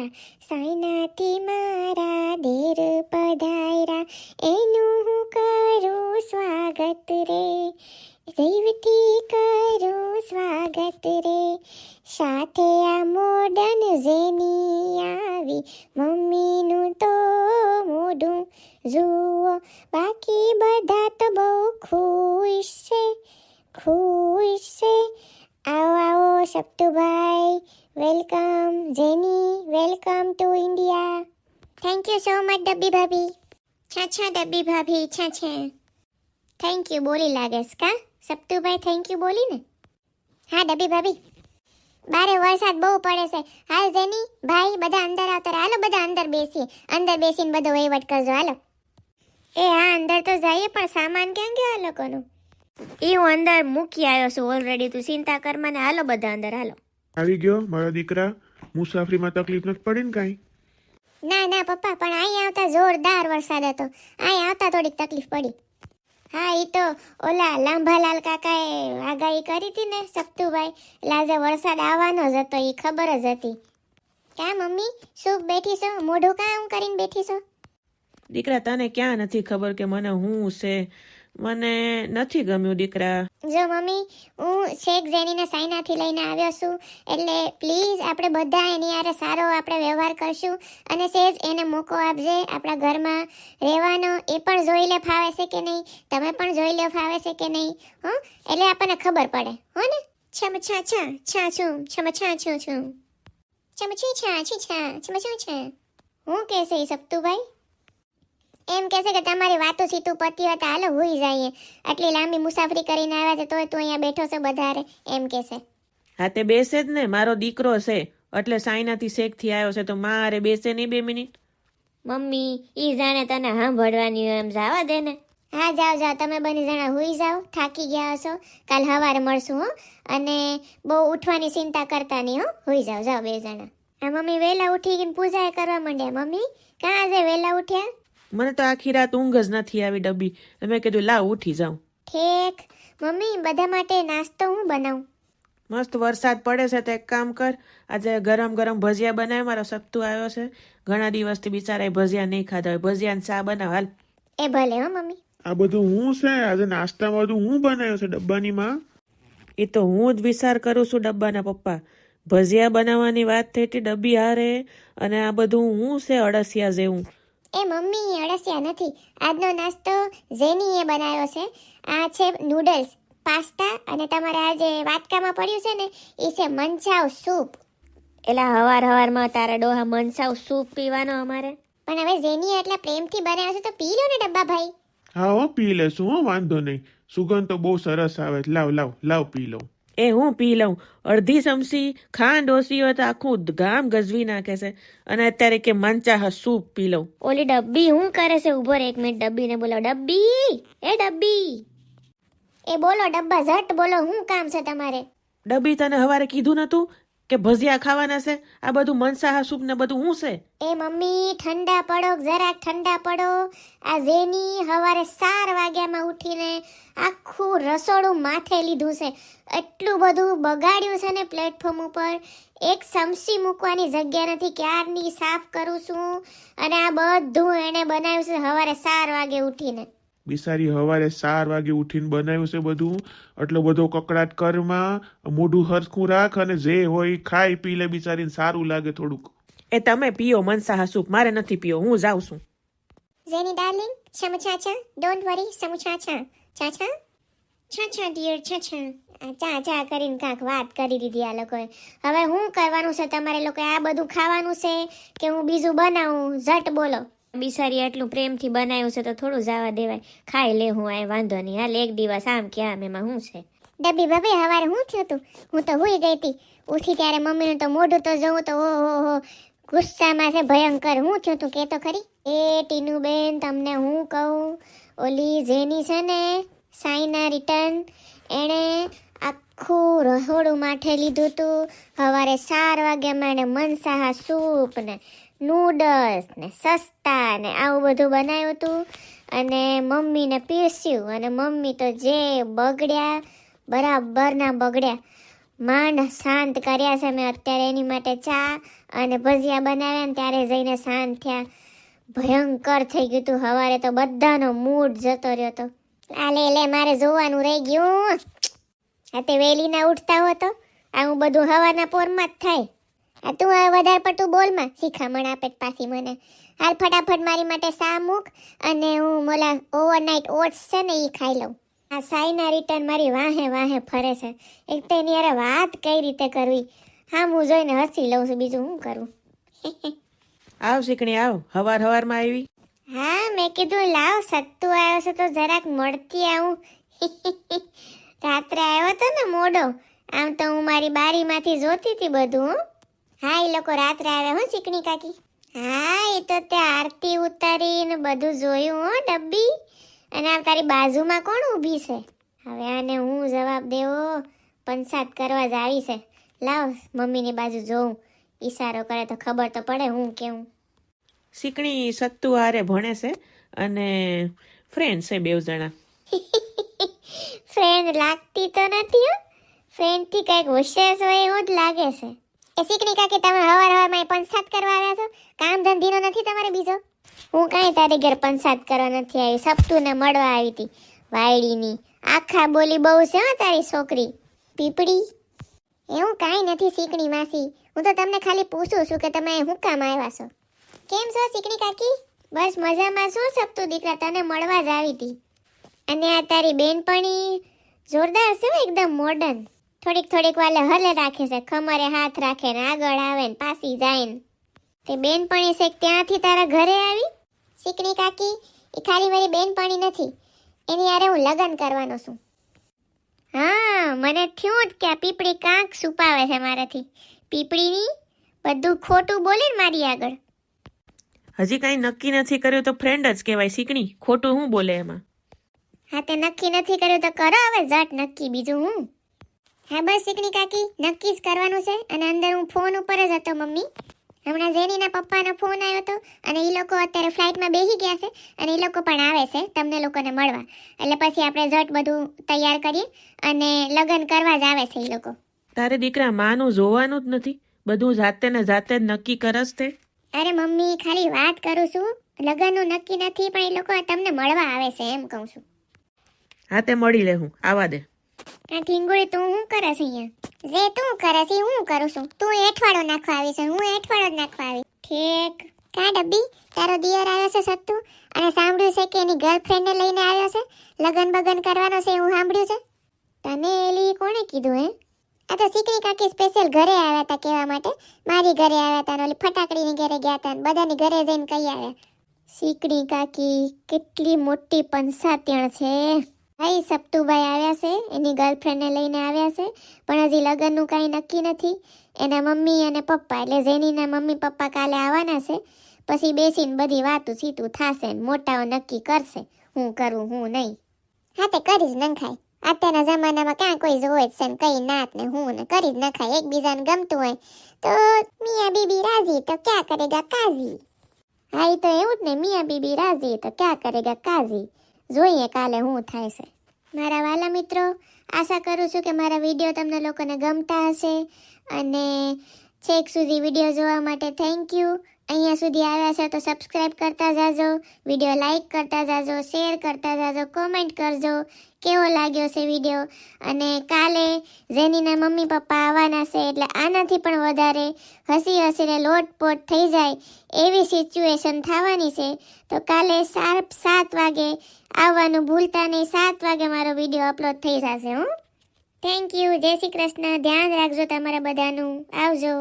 પધાર્યા, સાઈનાથી મારા દેર પધાર્યા, એનું હું કરું સ્વાગત રે, દૈવથી કરું સ્વાગત રે. સાથે આ મોડન ઝેની આવી, મમ્મીનું તો મોઢું જુઓ, બાકી બધા તો બહુ ખુશ છે, ખુશ છે. આવો આવો સપ્તુભાઈ, welcome. Jenny, welcome to India. Thank you so much ડબ્બી ભાભી. છા ડબ્બી ભાભી, છા. થેન્ક યુ બોલી લાગેસ કા સપ્તુભાઈ? થેન્ક યુ બોલી ને? હા ડબ્બી ભાભી, બારે વરસાદ બહુ પડે છે. હાલ જેની ભાઈ બધા અંદર આવતા રહે. હાલો બધા અંદર બેસીએ, અંદર બેસીને બધો વહીવટ કરજો. હાલો. એ હા અંદર તો જઈએ, પણ સામાન ક્યાં ગયો આ લોકોનું? એ હું અંદર મૂકી આવ્યો છું ઓલરેડી, તું ચિંતા કર મને. હાલો બધા અંદર, હાલો. આવી ગયો મારા દીકરા? મુસાફરીમાં તકલીફ નથી પડી ને કાંઈ? ના પપ્પા, પણ અહીં આવતા જોરદાર વરસાદ હતો. અહીં આવતા થોડીક તકલીફ પડી. હા એ તો ઓલા લાંભાલાલ કાકાએ આગાહી કરી હતી ને સપ્તુભાઈ, એટલે આજે વરસાદ આવવાનો જ હતો, એ ખબર જ હતી. ક્યાં મમ્મી, શું બેઠી છો? મોઢું કામ કરીને બેઠી છો? દીકરા તને ક્યાં નથી ખબર કે મને હું છે? મને નથી ગમ્યું દીકરા. જો મમ્મી, હું શેખ ઝેનીને સાઈનાથી લઈને આવ્યો છું, એટલે પ્લીઝ આપણે બધા એની હારે સારો આપણે વ્યવહાર કરશું, અને સેજ એને મોકો આપજે આપણા ઘરમાં રહેવાનો. એ પણ જોઈ લે ફાવે છે કે નહીં, તમે પણ જોઈ લે ફાવે છે કે નહીં, હો? એટલે આપણને ખબર પડે, હો ને? છમ છા છું છમ છા છું છમ છી છા. હું કહેશે એ સપ્તુભાઈ? એમ કહેશે કે તમારી વાતો સીતું પતી હતા, હાલો હોઈ જઈએ, આટલી લાંબી મુસાફરી કરીને આવ્યા છે તોય તું અહીંયા બેઠો છો બધારે, એમ કહેશે. હા તે બેસે જ ને, મારો દીકરો છે એટલે સાઈનાથી શેખથી આવ્યો છે, તો મારે બેસે નહીં 2 મિનિટ? મમ્મી ઈ જાણે તને સાંભળવાની હોય એમ, જાવા દે ને. હા જાઓ તમે બંને જણા હોઈ જાઓ, થાકી ગયા હશો, કાલ સવારે મળશું હો. અને બહુ ઉઠવાની ચિંતા કરતા નહીં હો, હોઈ જાઓ 2 જણા. આ મમ્મી વહેલા ઉઠી ગઈને પૂજા કરવા માંડ્યા. મમ્મી કાં આજે વહેલા ઉઠ્યા? મને તો આખી રાત ઊંઘ જ નથી આવી ડબ્બી, મેં કીધું લાવ ઉઠી જાઉં. ઠીક. મમ્મી બધા માટે નાસ્તો હું બનાવું? મસ્ત વરસાદ પડે છે તો એક કામ કર, આજે ગરમ ગરમ ભજીયા બનાવ. મારો સપ્તુ આવ્યો છે, ઘણા દિવસથી બિચારા ભજીયા નહીં ખાધા હોય, ભજીયા ચા બનાવ હાલ. એ ભલે હો મમ્મી. આ બધું હું છે આજે નાસ્તામાં? બધું હું બનાવ્યું છે ડબ્બાની માં? એ તો હું જ વિચાર કરું છું ડબ્બાના પપ્પા. ભજીયા બનાવવાની વાત થઈ હતી ડબ્બી હારે, અને આ બધું હું છે અળસિયા જેવું. એ મમ્મી અળસિયા નથી, આજનો નાસ્તો ઝેનીએ બનાવ્યો છે. આ છે નૂડલ્સ, પાસ્તા, અને તમારે આ જે વાટકામાં પડ્યું છે ને એ છે મંચાવ સૂપ. એલા હવારમાં તારા ડોહા મનસાવ સૂપ પીવાનો અમારે. પણ હવે ઝેનીએ એટલા પ્રેમથી બનાવ્યો છે તો પી લો ને ડબ્બા ભાઈ. હા હો, પી લેશું હો, વાંધો નહીં. સુગંધ તો બહુ સરસ આવે છે. લાવ પી લઉં. એ હું પી લઉં. અડધી ચમચી ખાંડ ઓછી હોય તો આખું ગામ ગજવી નાખે છે, અને અત્યારે કે મંચા સૂપ પી લઉં. ઓલી ડબ્બી હું કરે છે? ઉભો રે 1 મિનિટ, ડબ્બીને બોલો. ડબ્બી, એ ડબ્બી. એ બોલો ડબ્બા, ઝટ બોલો, શું કામ છે તમારે? ડબ્બી તને હવારે કીધું નતું કે ભજીયા ખાવાના છે? આ બધું મનસાહા સૂપ ને બધું હું છે? એ મમ્મી ઠંડા પડો, જરાક ઠંડા પડો. આ ઝેની હવારે 4 વાગ્યામાં ઉઠીને આખું રસોડું માથે લીધું છે. એટલું બધું બગાડ્યું છે ને પ્લેટફોર્મ ઉપર, એક ચમચી મૂકવાની જગ્યા નથી. ક્યારની સાફ કરું છું, અને આ બધું એણે બનાવ્યું છે હવારે 4 વાગે ઉઠીને. બિસારી હવારે 4 વાગે ઉઠીને બનાવ્યું છે બધું. એટલો બધો કકડાટ કરમાં, મોઢું હરખું રાખ, અને જે હોય ખાઈ પી લે બિચારીને, સારું લાગે થોડુંક. એ તમે પીઓ મનસાહા સૂપ, મારે નથી પીઓ, હું જાઉં છું. ઝેની ડાર્લિંગ, છમછાછા, ડોન્ટ વરી, સમછાછા, છાછા, છાછા ડિયર, છાછા. ચા કરીને કાંક વાત કરી દીધી આ લોકોએ. હવે શું કરવાનું છે તમારે લોકો? આ બધું ખાવાનું છે કે હું બીજું બનાવું? ઝટ બોલો. બિસારી આટલું પ્રેમથી બનાવ્યું છે તો થોડું જવા દેવાય, ખાઈ લે. હું આ વાંધો નહીં, હાલ 1 દિવસ આમ કે આમ, એમાં શું છે? ડબ્બી ભાભી હવારે શું થયું હતું? હું તો હુઈ ગઈ હતી. ઉઠી ત્યારે મમ્મીનું તો મોઢું તો જોઉં તો ઓહો ગુસ્સામાં છે ભયંકર. શું થયું તું કે તો ખરી? એ ટીનુબેન તમને હું કહું, ઓલી ઝેની છે ને સાઈના રિટર્ન, એણે આખું રસોડું માથે લીધું હતું. સવારે 4 વાગ્યામાં એણે મનસાહા સૂપ ને નૂડલ્સ ને સસ્તા ને આવું બધું બનાવ્યું હતું, અને મમ્મીને પીરસ્યું, અને મમ્મી તો જે બગડ્યા, બરાબરના બગડ્યા. માંડ શાંત કર્યા છે મેં અત્યારે એની માટે ચા અને ભજીયા બનાવ્યા ને ત્યારે જઈને શાંત થયા. ભયંકર થઈ ગયું તું સવારે તો બધાનો મૂડ જતો રહ્યો તો. આ લે મારે જોવાનું રહી ગયું. આ તે વહેલી ના ઉઠતા હો તો આવું બધું હવાના પોરમાં જ થાય. આ તું હવે વધારે પડતું બોલમાં શિખામણ આપે પાછી મને. હાલ ફટાફટ મારી માટે સા મૂક અને હું મોલા ઓવરનાઇટ ઓટ્સ છે ને એ ખાઈ લઉં. આ સાઈના રિટર્ન મારી વાહે ફરે છે. એક તો એની યાર વાત કઈ રીતે કરવી હા હું જોઈને હસી લઉં છું બીજું શું કરું. આવ શીકણી આવ, હવારમાં આવી. હા મેં કીધું લાવ સત્તુ આવ્યો છે તો જરાક મળતી આવું. રાત્રે આવ્યો તો ને મોડો, આમ તો હું મારી બારીમાંથી જોતી હતી બધું. હા એ લોકો રાત્રે આવ્યા હો ચીકણી કાકી. હા એ તો ત્યાં આરતી ઉતારીને બધું જોયું હો ડબ્બી. અને આ તારી બાજુમાં કોણ ઊભી છે? હવે આને હું જવાબ દેવો? પંચાત કરવા જ આવી છે. લાવ મમ્મીની બાજુ જોઉં, ઈશારો કરે તો ખબર તો પડે હું કેવું. શીકણી સત્તુ હારે ભણે છે અને ફ્રેન્ડ છે બેવ જણા. ફ્રેન્ડ લાગતી તો નથી હો. ફ્રેન્ડ થી કઈક હોશિયાર હોય એવું જ લાગે છે. એ શીકણી કાકી તમે હવારમાં પંચાત કરવા આવ્યા છો? કામ ધંધીનો નથી તમારે બીજો? હું કાંઈ તારી ઘર પંચાત કરવા નથી આવી, સપતુને મળવા આવી હતી વાયડીની. આખા બોલી બહુ છે હો તારી છોકરી પીપળી. એવું કાંઈ નથી શીકણી માસી, હું તો તમને ખાલી પૂછું છું કે તમે શું કામ આવ્યા છો. કેમ છો શીકણી કાકી? બસ મજામાં છું સપતુ દીકરા, તને મળવા જ આવી હતી. અને આ તારી બેનપણી જોરદાર છે એકદમ મોડર્ન. થોડીક વાલે હલે રાખે છે, ખમરે હાથ રાખે ને આગળ આવે ને પાછી જાય ને. તે બેનપણી છે ત્યાંથી તારા ઘરે આવી? શીકણી કાકી એ ખાલી મારી બેનપણી નથી, એની યારે હું લગ્ન કરવાનો છું. હા મને થયું જ કે આ પીપળી કાંક છુપાવે છે મારાથી. પીપળીની બધું ખોટું બોલે ને મારી આગળ. હજી કાંઈ નક્કી નથી કર્યું તો ફ્રેન્ડ જ કહેવાય શીકણી, ખોટું શું બોલે એમાં? હા તે નક્કી નથી કર્યું તો કરો હવે ઝટ નક્કી, બીજું હું. હા બસ શીકણી કાકી નક્કી જ કરવાનું છે. અને અંદર હું ફોન ઉપર જ હતો મમ્મી. હમણાં જેનીના પપ્પાનો ફોન આવ્યો હતો અને એ લોકો અત્યારે ફ્લાઇટમાં બેસી ગયા છે અને એ લોકો પણ આવે છે તમને લોકોને મળવા. એટલે પછી આપણે ઝટ બધું તૈયાર કરીએ અને લગ્ન કરવા જ આવે છે એ લોકો. તારે દીકરા માનું જોવાનું જ નથી, બધું જાતે ને જાતે જ નક્કી કરસ તે. અરે મમ્મી ખાલી વાત કરું છું, લગ્નનું નક્કી નથી પણ એ લોકો તમને મળવા આવે છે એમ કહું છું. હા તે મળી લે, હું આવા દે. આ ઠીંગુડી તું શું કરે છે અહીંયા? જે તું કરે છે હું કરું છું. તું એઠવાડો નાખવા આવી છે, હું એઠવાડો જ નાખવા આવી. ઠીક. કા ડબ્બી તારો દિયર આવ્યો છે સત્તુ અને સાંભળ્યું છે કે એની ગર્લફ્રેન્ડને લઈને આવ્યો છે, લગન બગન કરવાનો છે એવું સાંભળ્યું છે. તને એલી કોણે કીધું હે? આ તો શીકણી કાકી સ્પેશિયલ ઘરે આવ્યા હતા કહેવા માટે. મારી ઘરે આવ્યા હતા, ઓલી ફટાકડીની ઘરે ગયા હતા, બધાની ઘરે જઈને કહી આવ્યા. શીકણી કાકી કેટલી મોટી પંસાત્યણ છે. ભાઈ સપ્તુભાઈ આવ્યા છે, એની ગર્લફ્રેન્ડને લઈને આવ્યા છે, પણ હજી લગ્નનું કાંઈ નક્કી નથી. એના મમ્મી અને પપ્પા એટલે જેનીના મમ્મી પપ્પા કાલે આવવાના છે, પછી બેસીને બધી વાતું સીતું થાશે ને મોટાઓ નક્કી કરશે હું કરું હું નહીં. હા તે કરી જ નખાય. અત્યારના જમાનામાં ક્યાં કોઈ જોવે જ છે ને કઈ નાત ને હું ને કરી જ નખાય. એકબીજાને ગમતું હોય તો મિયા બીબી રાજી તો ક્યાં કરેગા કાજી. હા એ તો એવું જ ને, મિયા બીબી રાજી તો ક્યાં કરેગા કાજી. જોઈએ કાલે શું થાય છે. મારા વાલા મિત્રો, આશા કરું છું કે મારા વિડીયો તમને લોકોને ગમતા હશે અને છેક સુધી વિડીયો જોવા માટે થેન્ક યુ. અહીંયા સુધી આવ્યા છે તો સબસ્ક્રાઈબ કરતા જાજો, વિડીયો લાઈક કરતા જાજો, શેર કરતા જાજો, કોમેન્ટ કરજો કેવો લાગ્યો છે વિડીયો. અને કાલે જેનીના મમ્મી પપ્પા આવવાના છે એટલે આનાથી પણ વધારે હસી હસીને લોટપોટ થઈ જાય એવી સિચ્યુએશન થવાની છે. તો કાલે શાર્પ 7 વાગે આવવાનું ભૂલતા નહીં. 7 વાગે મારો વિડીયો અપલોડ થઈ જશે. હું થેન્ક યુ. જય શ્રી કૃષ્ણ. ધ્યાન રાખજો તમારા બધાનું. આવજો.